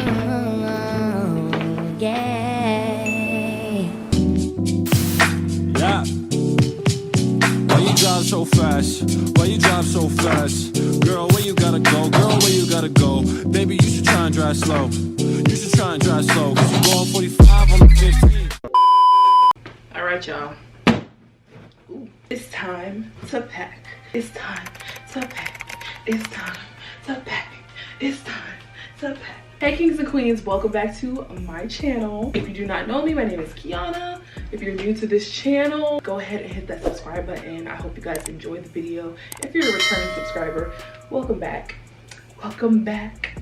Yeah. Yeah. Why you drive so fast? Why you drive so fast? Girl, where you gotta go? Girl, where you gotta go? Baby, you should try and drive slow. You should try and drive slow. Cause you going 45 on the 15. Alright, y'all. It's time to pack. It's time to pack. It's time to pack. It's time to pack. Hey kings and queens, welcome back to my channel. If you do not know me, my name is Kiana. If you're new to this channel, go ahead and hit that subscribe button. I hope you guys enjoyed the video. If you're a returning subscriber, welcome back. Welcome back.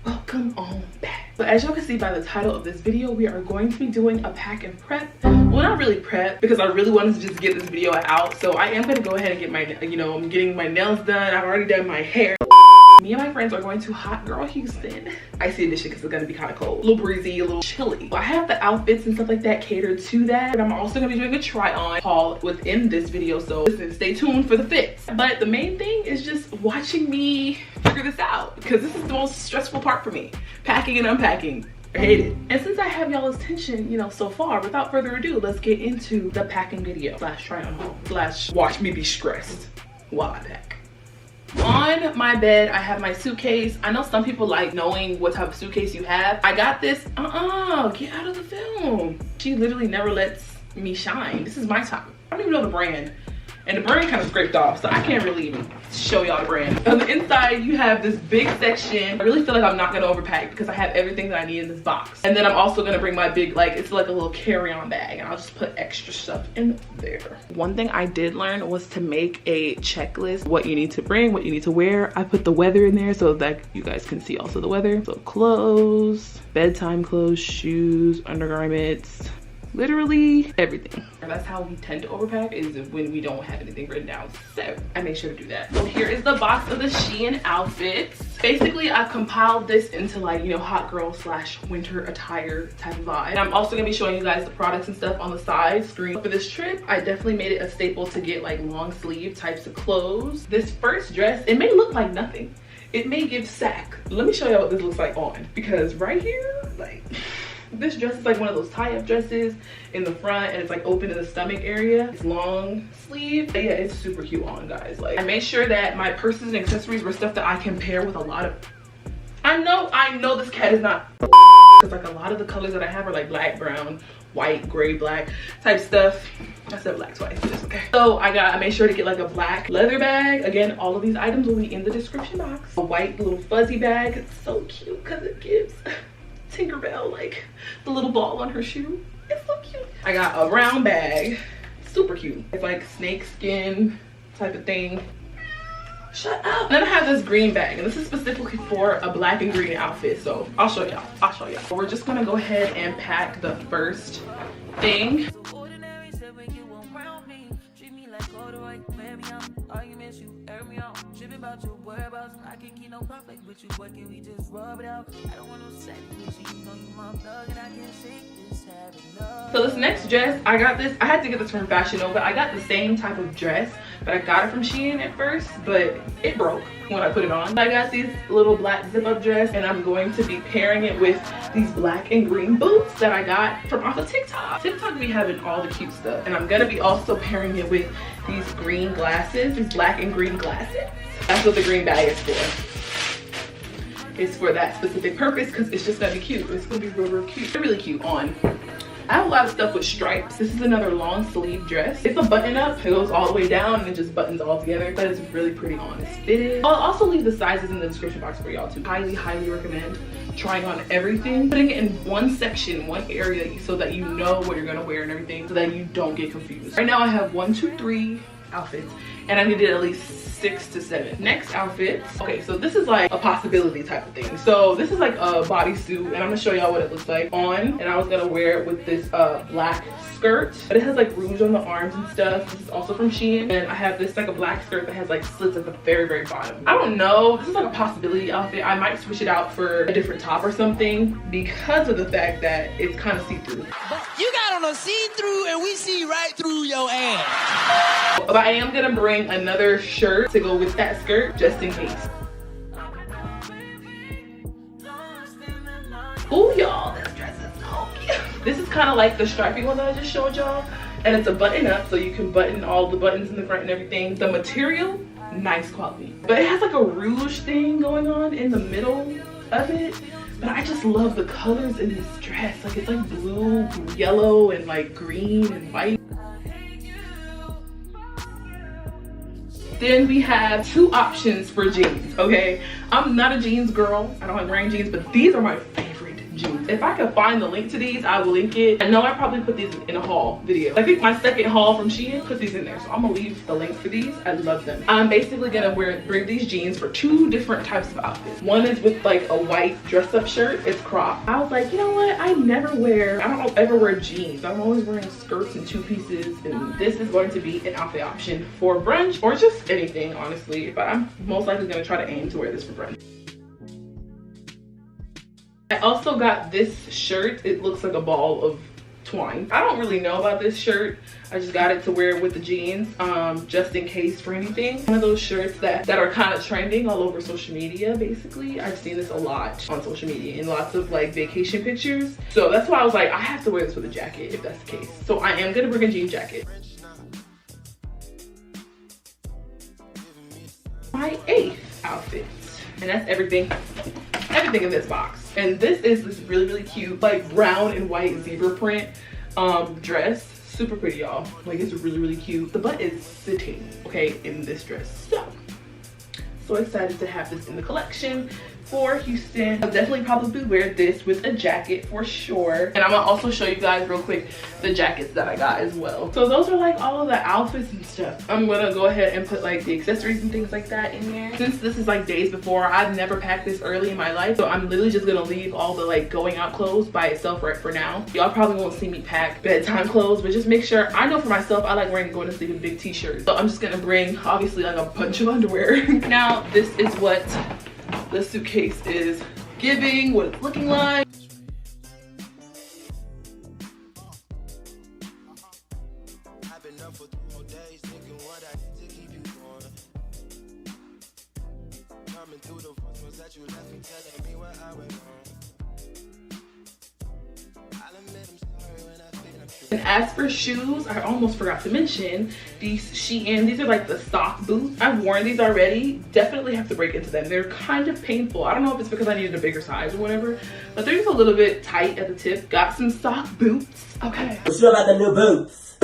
Welcome on back. So as y'all can see by the title of this video, we are going to be doing a pack and prep. Well, not really prep, because I really wanted to just get this video out. So I am gonna go ahead and get my, I'm getting my nails done. I've already done my hair. Me and my friends are going to Hot Girl Houston. Icy edition because it's gonna be kind of cold. A little breezy, a little chilly. I have the outfits and stuff like that catered to that. And I'm also gonna be doing a try on haul within this video. So listen, stay tuned for the fits. But the main thing is just watching me figure this out, because this is the most stressful part for me. Packing and unpacking. I hate it. And since I have y'all's attention, so far, without further ado, let's get into the packing video slash try on haul slash watch me be stressed while I pack. On my bed, I have my suitcase. I know some people like knowing what type of suitcase you have. I got this. Get out of the film. She literally never lets me shine. This is my time. I don't even know the brand. And the brand kind of scraped off, so I can't really even show y'all the brand. On the inside, you have this big section. I really feel like I'm not gonna overpack because I have everything that I need in this box. And then I'm also gonna bring my big, it's like a little carry-on bag, and I'll just put extra stuff in there. One thing I did learn was to make a checklist, what you need to bring, what you need to wear. I put the weather in there so that you guys can see also the weather. So clothes, bedtime clothes, shoes, undergarments, literally everything. And that's how we tend to overpack, is when we don't have anything written down. So I make sure to do that. So here is the box of the Shein outfits. Basically, I've compiled this into hot girl slash winter attire type of vibe. And I'm also gonna be showing you guys the products and stuff on the side screen. For this trip, I definitely made it a staple to get long sleeve types of clothes. This first dress, it may look like nothing. It may give sack. Let me show you what this looks like on, because right here, this dress is one of those tie-up dresses in the front, and it's open in the stomach area. It's long sleeve. But yeah, it's super cute on, guys. I made sure that my purses and accessories were stuff that I can pair with a lot of. I know this cat is not, because a lot of the colors that I have are black, brown, white, gray, black type stuff. I said black twice, but it's okay. So I made sure to get a black leather bag. Again, all of these items will be in the description box. A white little fuzzy bag. It's so cute because it gives Tinkerbell the little ball on her shoe. It's so cute. I got a brown bag, super cute. It's snake skin type of thing. Shut up. And then I have this green bag, and this is specifically for a black and green outfit, so I'll show y'all. We're just gonna go ahead and pack the first thing. So this next dress, I had to get this from Fashion Nova. I got the same type of dress, but I got it from Shein at first, but it broke when I put it on. I got these little black zip-up dress, and I'm going to be pairing it with these black and green boots that I got from off of TikTok. TikTok be having all the cute stuff, and I'm gonna be also pairing it with these green glasses, these black and green glasses. That's what the green bag is for. It's for that specific purpose, because it's just gonna be cute. It's gonna be real cute. They're really cute on. I have a lot of stuff with stripes. This is another long sleeve dress. It's a button up. It goes all the way down and it just buttons all together, but it's really pretty on. It's fitted. I'll also leave the sizes in the description box for y'all too. Highly recommend trying on everything, putting it in one section, one area, so that you know what you're gonna wear and everything, so that you don't get confused. Right now I have 1, 2, 3 outfits, and I needed at least 6 to 7. Next outfit. Okay, so this is a possibility type of thing. So this is a bodysuit, and I'm gonna show y'all what it looks like on. And I was gonna wear it with this black skirt, but it has rouge on the arms and stuff. This is also from Shein, and I have this a black skirt that has slits at the very bottom. I don't know, this is a possibility outfit. I might switch it out for a different top or something, because of the fact that it's kind of see-through. But you got on a see-through and we see right through your ass. But I am gonna bring another shirt to go with that skirt, just in case. Oh y'all, this dress is so cute. This is kind of like the stripy one that I just showed y'all, and it's a button up, so you can button all the buttons in the front and everything. The material, nice quality, but it has like a rouge thing going on in the middle of it. But I just love the colors in this dress. Like it's like blue, yellow, and like green and white. Then we have two options for jeans, okay? I'm not a jeans girl. I don't like wearing jeans, but these are my favorite jeans. If I can find the link to these, I will link it. I know I probably put these in a haul video. I think my second haul from Shein put these in there, so I'm gonna leave the link for these. I love them. I'm basically gonna bring these jeans for two different types of outfits. One is with like a white dress up shirt. It's cropped. I was like, you know what? I don't ever wear jeans. I'm always wearing skirts and two pieces, and this is going to be an outfit option for brunch or just anything, honestly. But I'm most likely gonna try to aim to wear this for brunch. I also got this shirt. It looks like a ball of twine. I don't really know about this shirt. I just got it to wear with the jeans, just in case for anything. One of those shirts that are kind of trending all over social media, basically. I've seen this a lot on social media in lots of like vacation pictures. So that's why I was like, I have to wear this with a jacket if that's the case. So I am gonna bring a jean jacket. My 8th outfit, and that's everything in this box. And this is this really cute like brown and white zebra print dress. Super pretty, y'all. Like it's really cute. The butt is sitting okay in this dress. So excited to have this in the collection for Houston. I'll definitely probably wear this with a jacket for sure. And I'm gonna also show you guys real quick the jackets that I got as well. So those are like all of the outfits and stuff. I'm gonna go ahead and put like the accessories and things like that in there. Since this is like days before, I've never packed this early in my life. So I'm literally just gonna leave all the like going out clothes by itself right for now. Y'all probably won't see me pack bedtime clothes, but just make sure, I know for myself, I like wearing going to sleep in big t-shirts. So I'm just gonna bring obviously like a bunch of underwear. Now this is what the suitcase is giving, what it's looking like. And as for shoes, I almost forgot to mention these Shein. These are like the sock boots. I've worn these already. Definitely have to break into them. They're kind of painful. I don't know if it's because I needed a bigger size or whatever, but they're just a little bit tight at the tip. Got some sock boots. Okay. What's up about the new boots?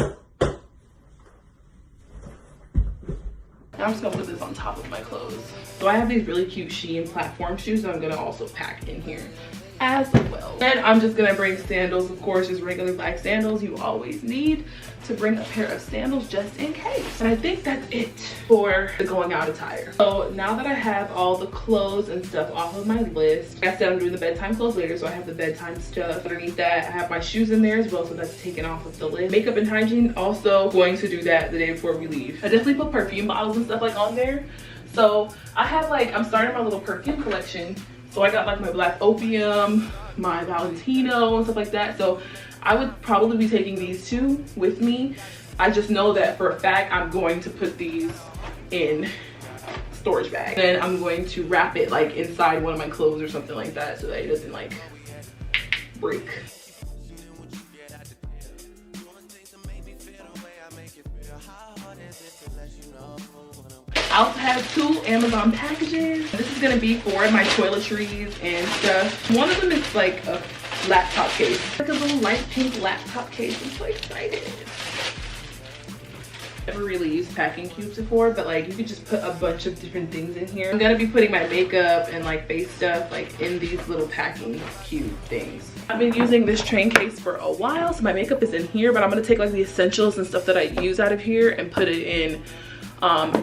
Now I'm just gonna put this on top of my clothes. So I have these really cute Shein platform shoes that I'm gonna also pack in here as well. And I'm just gonna bring sandals, of course, just regular black sandals. You always need to bring a pair of sandals just in case. And I think that's it for the going out attire. So now that I have all the clothes and stuff off of my list, like I said, I'm doing the bedtime clothes later, so I have the bedtime stuff underneath that. I have my shoes in there as well, so that's taken off of the list. Makeup and hygiene, also going to do that the day before we leave. I definitely put perfume bottles and stuff like on there. So I have like, I'm starting my little perfume collection. So I got like my Black Opium, my Valentino and stuff like that. So I would probably be taking these two with me. I just know that for a fact I'm going to put these in storage bag. Then I'm going to wrap it like inside one of my clothes or something like that so that it doesn't like break. I also have 2 Amazon packages. This is gonna be for my toiletries and stuff. One of them is like a laptop case. Like a little light pink laptop case. I'm so excited. Never really used packing cubes before, but like you could just put a bunch of different things in here. I'm gonna be putting my makeup and like face stuff like in these little packing cube things. I've been using this train case for a while, so my makeup is in here, but I'm gonna take like the essentials and stuff that I use out of here and put it in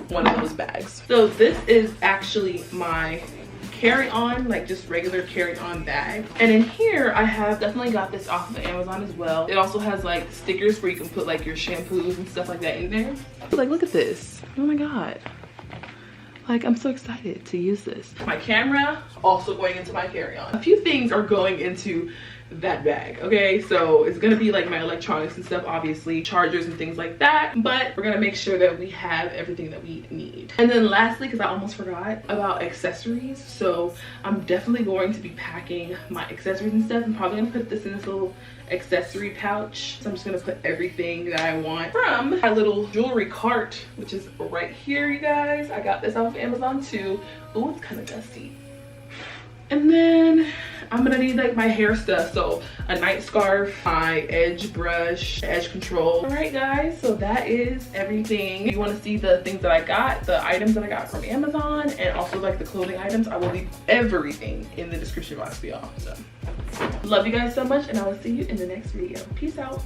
one of those bags. So this is actually my carry-on, like just regular carry-on bag. And in here I have definitely got this off of Amazon as well. It also has like stickers where you can put like your shampoos and stuff like that in there. Like look at this. Oh my god. Like I'm so excited to use this. My camera also going into my carry-on. A few things are going into that bag. Okay, so it's gonna be like my electronics and stuff, obviously chargers and things like that, but we're gonna make sure that we have everything that we need. And then lastly, because I almost forgot about accessories, so I'm definitely going to be packing my accessories and stuff. I'm probably gonna put this in this little accessory pouch, so I'm just gonna put everything that I want from my little jewelry cart, which is right here, you guys. I got this off of Amazon too. Oh, it's kind of dusty. And then I'm gonna need like my hair stuff, so a night scarf, my edge brush, edge control. All right guys, so that is everything. If you want to see the things that I got, the items that I got from Amazon, and also like the clothing items, I will leave everything in the description box for y'all. So love you guys so much, and I will see you in the next video. Peace out.